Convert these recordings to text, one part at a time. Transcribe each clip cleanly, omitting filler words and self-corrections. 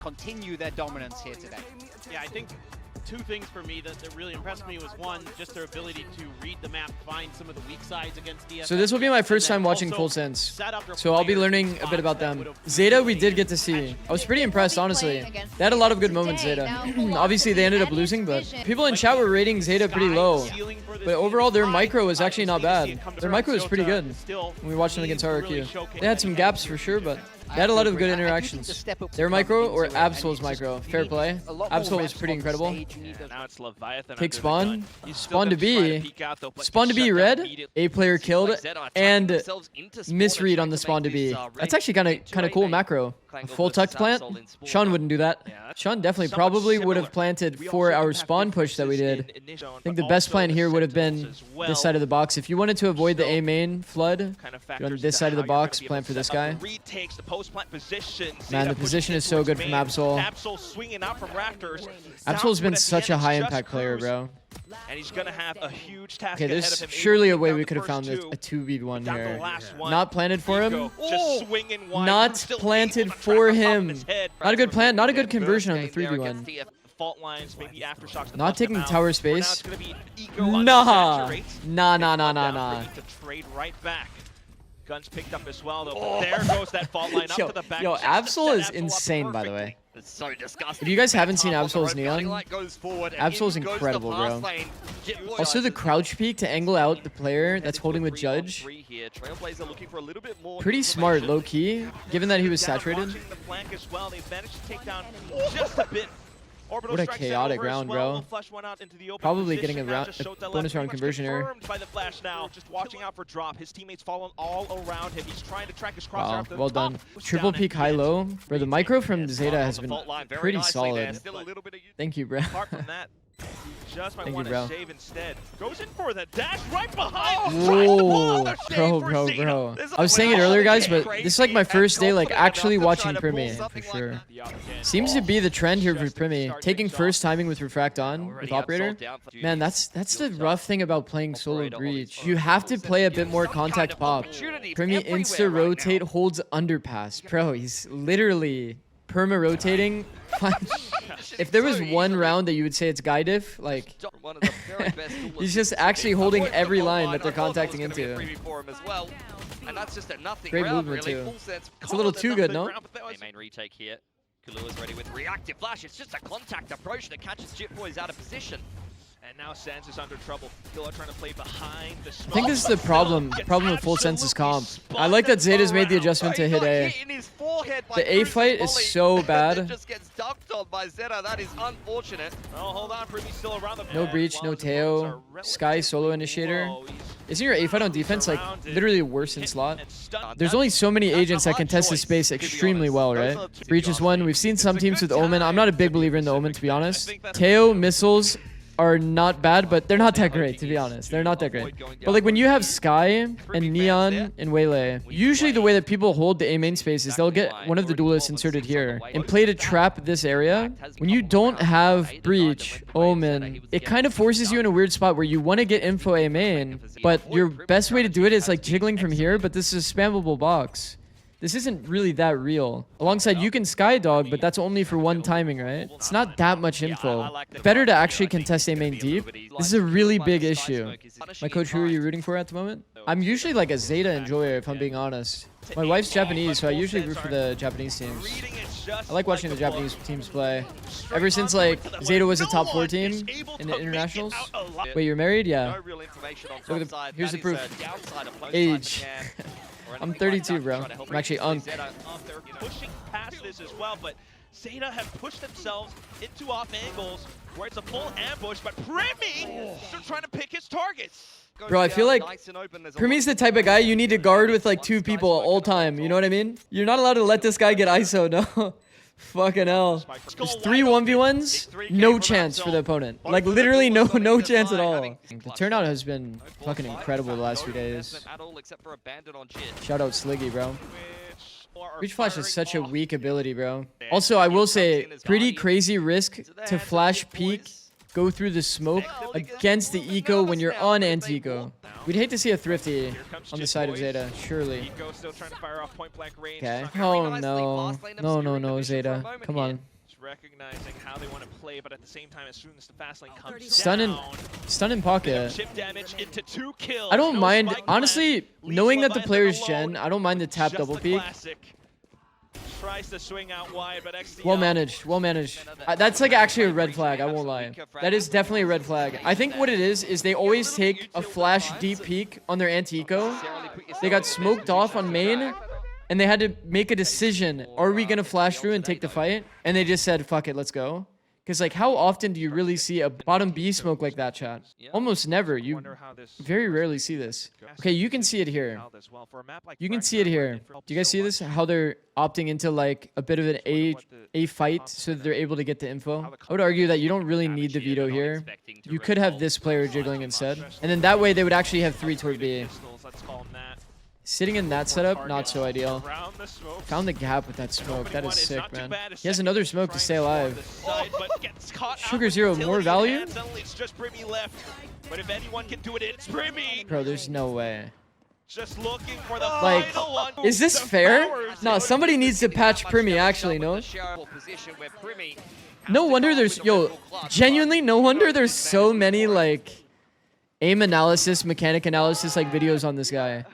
continue their dominance here today. Yeah, I think two things for me that really impressed me was one, just their ability to read the map, find some of the weak sides against DFS. So this will be my first time watching Full Sense, so I'll be learning a bit about them. ZETA we did get to see. I was pretty impressed, honestly. They had a lot of good moments, ZETA. Obviously they ended up losing, but people in chat were rating ZETA pretty low. But overall their micro was actually not bad. Their micro was pretty good when we watched them against RRQ. They had some gaps for sure, but they had a lot of good interactions. Their micro or Absol's micro? Fair play. Absol was pretty incredible. Take spawn. Spawn to B. Spawn to B red. A player killed. And misread on the spawn to B. That's actually kind of cool macro. A full tucked plant? Sean wouldn't do that. Sean definitely probably would have planted for our spawn push that we did. I think the best plan here would have been this side of the box. If you wanted to avoid the A main flood, you're on this side of the box, plan for this guy. Man, the position is so good from Absol. Absol's been such a high impact player, bro. And he's gonna have a huge task. Okay, there's surely a way we could have found a 2v1 here. Not planted for him. Not planted for him. Not a good plant. Not a good conversion on the 3v1. Not taking the tower space. Nah. Nah. Guns picked up as well, though. But there goes that fault line up to the back. Yo, Absol is insane, by the way. It's so disgusting. If you guys haven't seen Absol's neon, Absol's incredible, bro. Also, the crouch peek to angle out the player that's holding the judge. Pretty smart, low key, given that he was saturated. What a chaotic round, bro. Probably getting a bonus round conversion here. Wow, well done. Triple peak high low. Bro, the micro from ZETA has been pretty solid. Thank you, bro. Thank you, bro. Goes in for the dash right behind. Whoa, bro. I was saying it earlier, guys, but this is like my first day like actually watching Primi, for sure. Seems to be the trend here for Primi. Taking first timing with Refract on, with Operator. Man, that's the rough thing about playing solo Breach. You have to play a bit more contact pop. Primi insta-rotate holds underpass. Bro, he's literally perma-rotating. If there was one round that you would say it's guy diff, like, he's just actually holding every line that they're contacting into. Great movement too. It's a little too good, no? Main retake here. Kalua's ready with reactive flash. It's just a contact approach that catches Jit Boys out of position. And now Sense is under trouble. Killa trying to play behind the I think this is the problem with Full Sense's comp. I like that ZETA's made the adjustment to hit A. The A fight is so bad. Just gets dunked on by ZETA. That is unfortunate. Oh, hold on, Primi's still around the no Breach, no Teo. Sky solo initiator. Isn't your A fight on defense like literally worse in slot? There's only so many agents that can test this space extremely well, right? Breach is one. We've seen some teams with Omen. I'm not a big believer in the Omen, to be honest. Teo missiles are not bad, but they're not that great, to be honest. They're not that great. But like when you have Sky and Neon and Waylay, usually the way that people hold the A main space is they'll get one of the duelists inserted here and play to trap this area. When you don't have Breach, Omen, it kind of forces you in a weird spot where you want to get info A main, but your best way to do it is like jiggling from here, but this is a spammable box. This isn't really that real. Alongside, you can Skydog, but that's only for one timing, right? It's not that much info. Better to actually contest A main deep. This is a really big issue. My coach, who are you rooting for at the moment? I'm usually like a ZETA enjoyer, if I'm being honest. My wife's Japanese, so I usually root for the Japanese teams. I like watching the Japanese teams play. Ever since like ZETA was a top 4 team in the internationals. Wait, you're married? Yeah. Here's the proof. Age. I'm 32, bro. I'm actually pushing past this as well, but ZETA have pushed themselves into off angles where it's a full ambush, but Primi still trying to pick his targets. Bro, I feel like Primi's the type of guy you need to guard with like 2 people all time. You know what I mean? You're not allowed to let this guy get ISO, no. Fucking hell. There's 3 1v1s, no chance for the opponent. Like literally no chance at all. The turnout has been fucking incredible the last few days. Shout out Sliggy, bro. Breach Flash is such a weak ability, bro. Also, I will say, pretty crazy risk to flash peek go through the smoke against the eco when you're on anti-eco. We'd hate to see a thrifty on the side of ZETA, surely. Eco still trying to fire off point blank range. Okay. Oh no. No, ZETA. Come on. Recognizing how they want to play, but at the same time, as soon as the fast lane comes Stun in pocket. chip damage into 2 kills. I don't mind, honestly, knowing that the player's Gen, I don't mind the tap double peek. Tries to swing out wide, but XDL Well managed, well managed. That's like actually a red flag, I won't lie. That is definitely a red flag. I think what it is they always take a flash deep peek on their anti-eco. They got smoked off on main, and they had to make a decision. Are we gonna flash through and take the fight? And they just said, fuck it, let's go. Because like, how often do you really see a bottom B smoke like that, chat? Almost never. You very rarely see this. Okay, you can see it here. You can see it here. Do you guys see this? How they're opting into like a bit of an A fight so that they're able to get the info? I would argue that you don't really need the veto here. You could have this player jiggling instead. And then that way they would actually have 3 toward B. Sitting in that setup, not so ideal. Found the gap with that smoke. That is sick, man. He has another smoke to stay alive. Sugar Zero, more value? Bro, there's no way. Just looking for the Like, is this fair? No, somebody needs to patch Primi, actually, no? No wonder there's, yo, genuinely, no wonder there's so many, like, aim analysis, mechanic analysis, like, videos on this guy.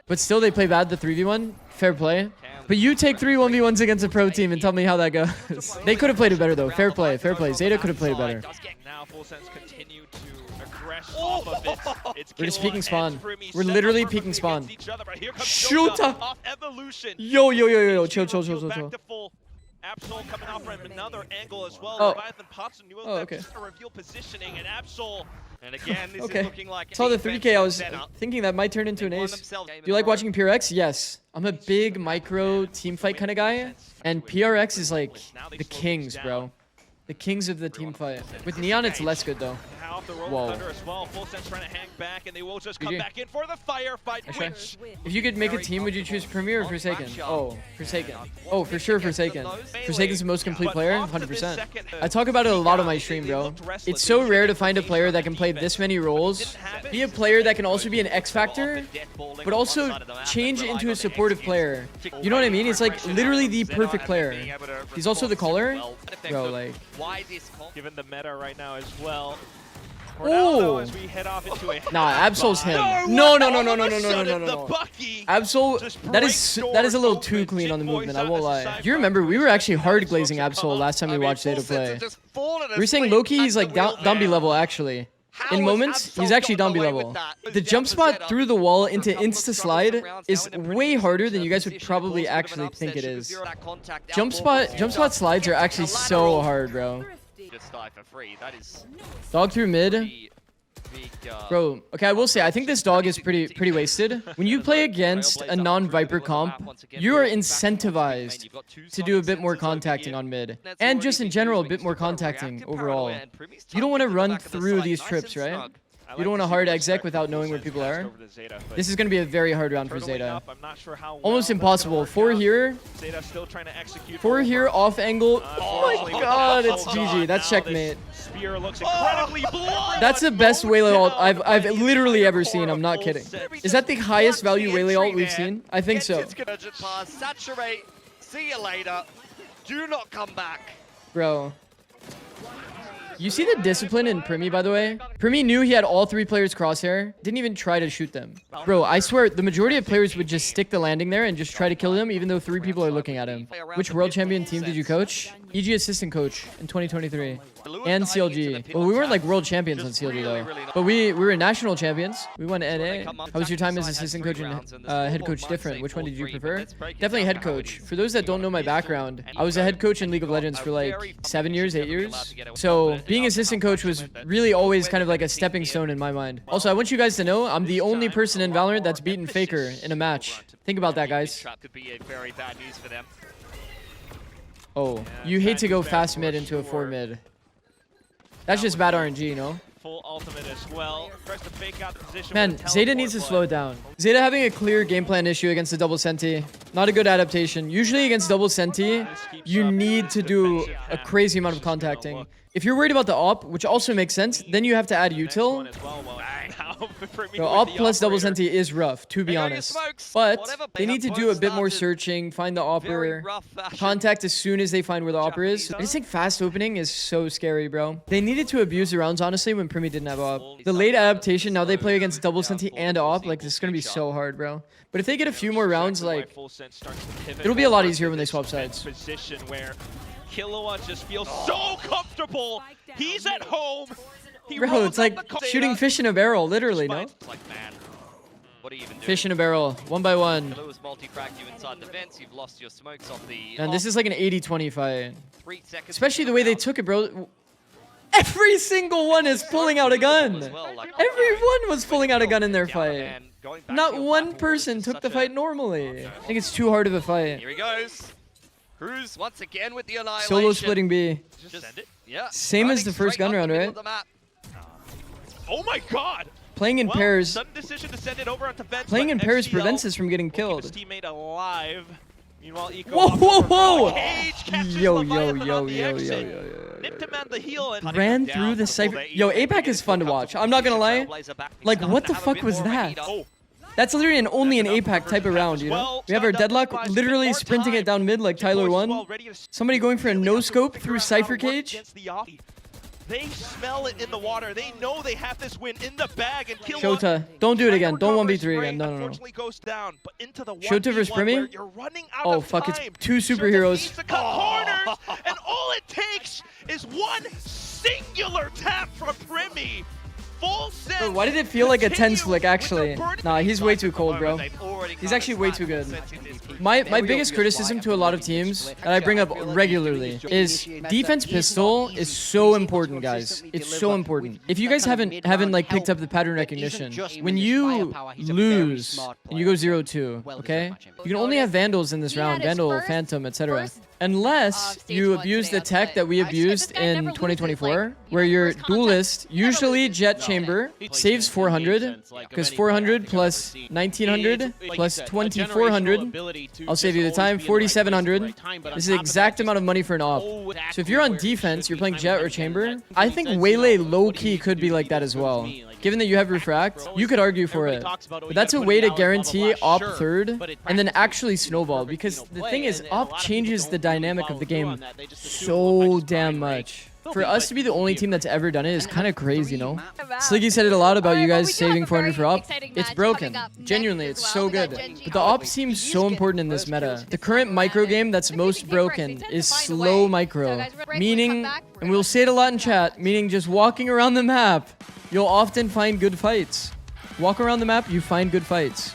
But still, they play bad, the 3v1. Fair play. But you take 3 1v1s against a pro team and tell me how that goes. They could have played it better, though. Fair play, fair play. ZETA could have played it better. We're just peeking spawn. We're literally peeking spawn. Shoot! Yo. Chill. Absol coming off from another angle as well. Oh. Leviathan pops a new Okay. reveal positioning, and Absol. And again, this Okay. is looking like Saw the 3K, I was thinking that might turn into an ace. Do you like watching PRX? Yes. I'm a big micro team fight kind of guy. And PRX is like the kings, bro. The kings of the team fight. With Neon, it's less good, though. Whoa. As well. Full Sense trying to hang back, and they will just come back in for the firefight. Which if you could make a team, would you choose Premier or Forsaken? Oh, Forsaken. Oh, for sure Forsaken. Forsaken's the most complete player, 100%. I talk about it a lot on my stream, bro. It's so rare to find a player that can play this many roles, be a player that can also be an X Factor, but also change into a supportive player. You know what I mean? It's like literally the perfect player. He's also the caller. Bro, like... given the meta right now as well. Oh! As we head off into a Nah, Absol's him. No. Absol, that is a little too clean on the movement, I won't lie. You remember, we were actually hard glazing Absol last time we watched ZETA play. We were saying low-key he's like Dambi level, actually. In moments, he's actually Dambi level. The jump spot through the wall into insta-slide is way harder than you guys would probably actually think it is. Jump spot slides are actually so hard, bro. Dog through mid. Bro, okay, I will say, I think this dog is pretty wasted. When you play against a non-Viper comp, you are incentivized to do a bit more contacting on mid. And just in general, a bit more contacting overall. You don't want to run through these trips, right? You don't want to hard exec without knowing where people are. This is going to be a very hard round for ZETA. Almost impossible. 4 here. 4 here, off angle. Oh my god, it's GG. That's checkmate. That's the best Waylay ult I've literally ever seen. I'm not kidding. Is that the highest value Waylay ult we've seen? I think so. Saturate. See you later. Do not come back. Bro. You see the discipline in Primi, by the way? Primi knew he had all 3 players crosshair. Didn't even try to shoot them. Bro, I swear, the majority of players would just stick the landing there and just try to kill them, even though 3 people are looking at him. Which world champion team did you coach? EG assistant coach in 2023. And CLG. Well, we weren't like world champions on CLG, though. But we were national champions. We won NA. How was your time as assistant coach and head coach different? Which one did you prefer? Definitely head coach. For those that don't know my background, I was a head coach in League of Legends for like 7 years, 8 years. So being assistant coach was really always kind of like a stepping stone in my mind. Also, I want you guys to know I'm the only person in Valorant that's beaten Faker in a match. Think about that, guys. Oh, you hate to go fast mid into a 4 mid. That's just bad RNG, you know? ultimate as well. Tries to fake out the position. Man, ZETA needs to slow it down. ZETA having a clear game plan issue against the double senti. Not a good adaptation. Usually against double senti, you need to do a crazy amount of contacting. If you're worried about the op, which also makes sense, then you have to add util. So op plus double senti is rough, to be honest. But they need to do a bit more searching, find the opper, contact as soon as they find where the opper is. I just think fast opening is so scary, bro. They needed to abuse the rounds, honestly, when Primi didn't have op. The late adaptation, now they play against double senti and op, like, this is gonna be so hard, bro. But if they get a few more rounds, like, it'll be a lot easier when they swap sides. Killua just feels so comfortable. He's at home. Bro, it's like shooting fish in a barrel, literally, no? Fish in a barrel, 1 by 1. And this is like an 80-20 fight. Especially the way they took it, bro. Every single one is pulling out a gun. Everyone was pulling out a gun in their fight. Not one person took the fight normally. I think it's too hard of a fight. Here he goes. Cruz once again with the annihilation. Solo splitting B. Just send it. Yeah. Same as the first gun round, right? Oh my god! Playing in pairs. Sudden decision to send it over onto Vents, Playing in pairs FCL prevents us from getting killed. Keep his teammate alive. Meanwhile, Eco Whoa, whoa, whoa! Yo. Nipped him at the heel and ran through the cypher. Yo, APAC is fun to watch. I'm not gonna lie. Like, what the fuck was that? That's literally only an APAC type of round, you know? We have our deadlock literally sprinting it down mid like Tyler 1. Somebody going for a no-scope through Cypher Cage. They smell it in the water. They know they have this win in the bag. And Shota, don't do it again. Don't 1v3 again. No. Goes down, but into the Shota versus Primi? Oh, fuck. It's two superheroes. Corners, and all it takes is one singular tap from Primi. Bro, why did it feel like a 10s flick, actually? Nah, he's way too cold, bro. He's actually way too good. My biggest criticism to a lot of teams that I bring up regularly is defense pistol is so important, guys. It's so important. If you guys haven't like picked up the pattern recognition, when you lose and you go 0-2, okay? You can only have Vandals in this round, Vandal, Phantom, etc. Unless you abuse the tech that we abused in 2024, where your duelist, usually Jet Chamber, saves 400, because 400 plus 1900 plus 2400, I'll save you the time, 4700. This is the exact amount of money for an op. So if you're on defense, you're playing Jet or Chamber, I think Waylay low-key could be like that as well. Given that you have Refract, you could argue for it. But that's a way to guarantee op third and then actually snowball, because the thing is, op changes the dynamic of the game so damn much. For us to be the only team that's ever done it is kind of crazy, you know? Sliggy said it a lot about you guys saving 400 for op. It's broken. Genuinely, it's so good. But the op seems so important in this meta. The current micro game that's most broken is slow micro. Meaning, and we'll say it a lot in chat, meaning just walking around the map, you'll often find good fights. Walk around the map, you find good fights.